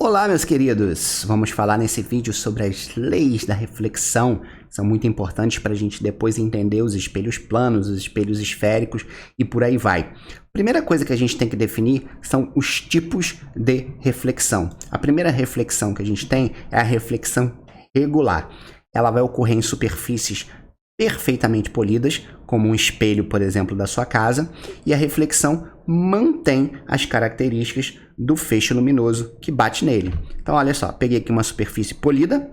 Olá, meus queridos! Vamos falar nesse vídeo sobre as leis da reflexão. São muito importantes para a gente depois entender os espelhos planos, os espelhos esféricos e por aí vai. Primeira coisa que a gente tem que definir são os tipos de reflexão. A primeira reflexão que a gente tem é a reflexão regular. Ela vai ocorrer em superfícies perfeitamente polidas, como um espelho, por exemplo, da sua casa, e a reflexão mantém as características do feixe luminoso que bate nele. Então, olha só, peguei aqui uma superfície polida,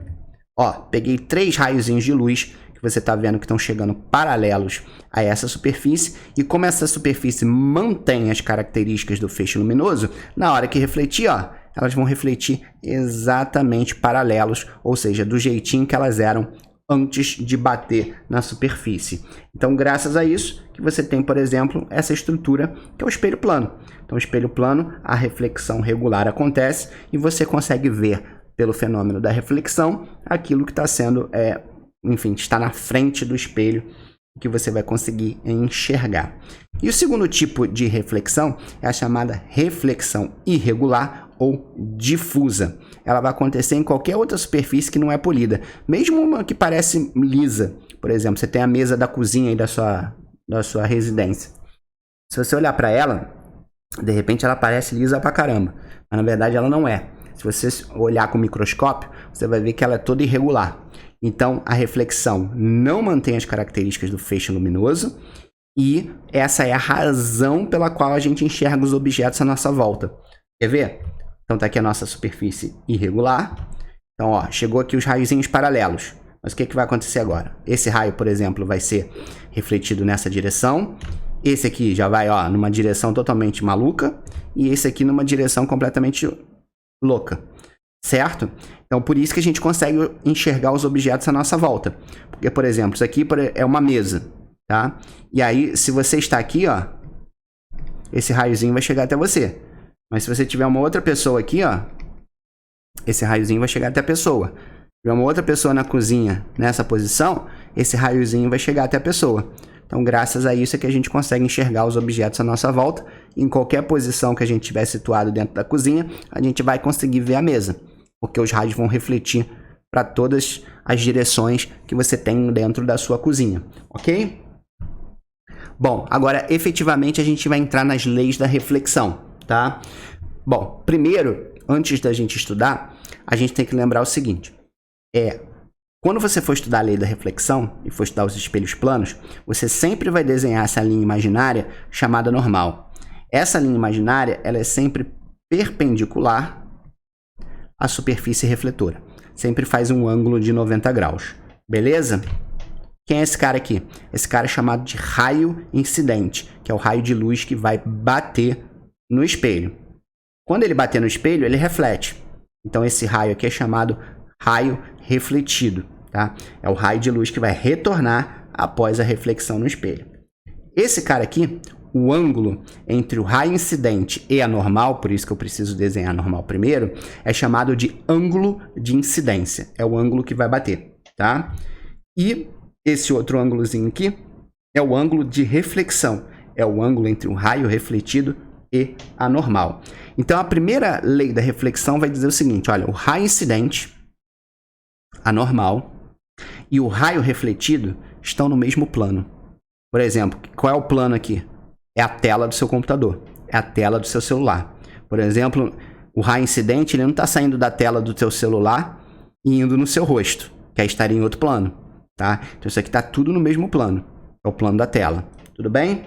peguei 3 raiozinhos de luz que você está vendo que estão chegando paralelos a essa superfície, e como essa superfície mantém as características do feixe luminoso, na hora que refletir, elas vão refletir exatamente paralelos, ou seja, do jeitinho que elas eram antes de bater na superfície. Então, graças a isso, que você tem, por exemplo, essa estrutura que é o espelho plano. Então, o espelho plano, a reflexão regular acontece e você consegue ver, pelo fenômeno da reflexão, aquilo que está sendo, está na frente do espelho, que você vai conseguir enxergar. E o segundo tipo de reflexão é a chamada reflexão irregular ou difusa. Ela vai acontecer em qualquer outra superfície que não é polida, mesmo uma que parece lisa. Por exemplo, você tem a mesa da cozinha aí da sua residência. Se você olhar para ela, de repente ela parece lisa pra caramba, mas na verdade ela não é. Se você olhar com o microscópio, você vai ver que ela é toda irregular. Então, a reflexão não mantém as características do feixe luminoso, e essa é a razão pela qual a gente enxerga os objetos à nossa volta. Quer ver? Então, tá aqui a nossa superfície irregular. Então, chegou aqui os raiozinhos paralelos. Mas o que vai acontecer agora? Esse raio, por exemplo, vai ser refletido nessa direção. Esse aqui já vai, numa direção totalmente maluca. E esse aqui numa direção completamente louca. Certo? Então, por isso que a gente consegue enxergar os objetos à nossa volta. Porque, por exemplo, isso aqui é uma mesa, tá? E aí, se você está aqui, esse raiozinho vai chegar até você. Mas se você tiver uma outra pessoa aqui, esse raiozinho vai chegar até a pessoa. Se tiver uma outra pessoa na cozinha nessa posição, esse raiozinho vai chegar até a pessoa. Então, graças a isso é que a gente consegue enxergar os objetos à nossa volta. Em qualquer posição que a gente estiver situado dentro da cozinha, a gente vai conseguir ver a mesa, porque os raios vão refletir para todas as direções que você tem dentro da sua cozinha, ok? Bom, agora efetivamente a gente vai entrar nas leis da reflexão, tá? Bom, primeiro, antes da gente estudar, a gente tem que lembrar o seguinte, quando você for estudar a lei da reflexão e for estudar os espelhos planos, você sempre vai desenhar essa linha imaginária chamada normal. Essa linha imaginária, ela é sempre perpendicular à superfície refletora. Sempre faz um ângulo de 90 graus. Beleza? Quem é esse cara aqui? Esse cara é chamado de raio incidente, que é o raio de luz que vai bater no espelho. Quando ele bater no espelho, ele reflete. Então, esse raio aqui é chamado raio refletido, tá? É o raio de luz que vai retornar após a reflexão no espelho. Esse cara aqui, o ângulo entre o raio incidente e a normal, por isso que eu preciso desenhar a normal primeiro, é chamado de ângulo de incidência. É o ângulo que vai bater, tá? E esse outro ângulozinho aqui é o ângulo de reflexão. É o ângulo entre o raio refletido e a normal. Então, a primeira lei da reflexão vai dizer o seguinte, olha, o raio incidente, a normal e o raio refletido estão no mesmo plano. Por exemplo, qual é o plano aqui? É a tela do seu computador, é a tela do seu celular. Por exemplo, o raio incidente ele não está saindo da tela do seu celular e indo no seu rosto, que aí estaria em outro plano, tá? Então isso aqui está tudo no mesmo plano, é o plano da tela. Tudo bem?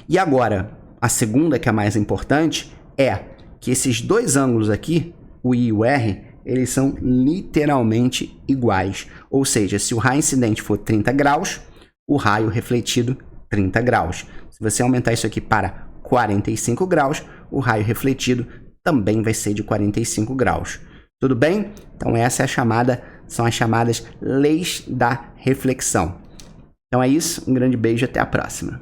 E agora, a segunda, que é a mais importante, é que esses dois ângulos aqui, o I e o R, eles são literalmente iguais. Ou seja, se o raio incidente for 30 graus, o raio refletido 30 graus. Se você aumentar isso aqui para 45 graus, o raio refletido também vai ser de 45 graus. Tudo bem? Então essa é são as chamadas leis da reflexão. Então é isso, um grande beijo e até a próxima.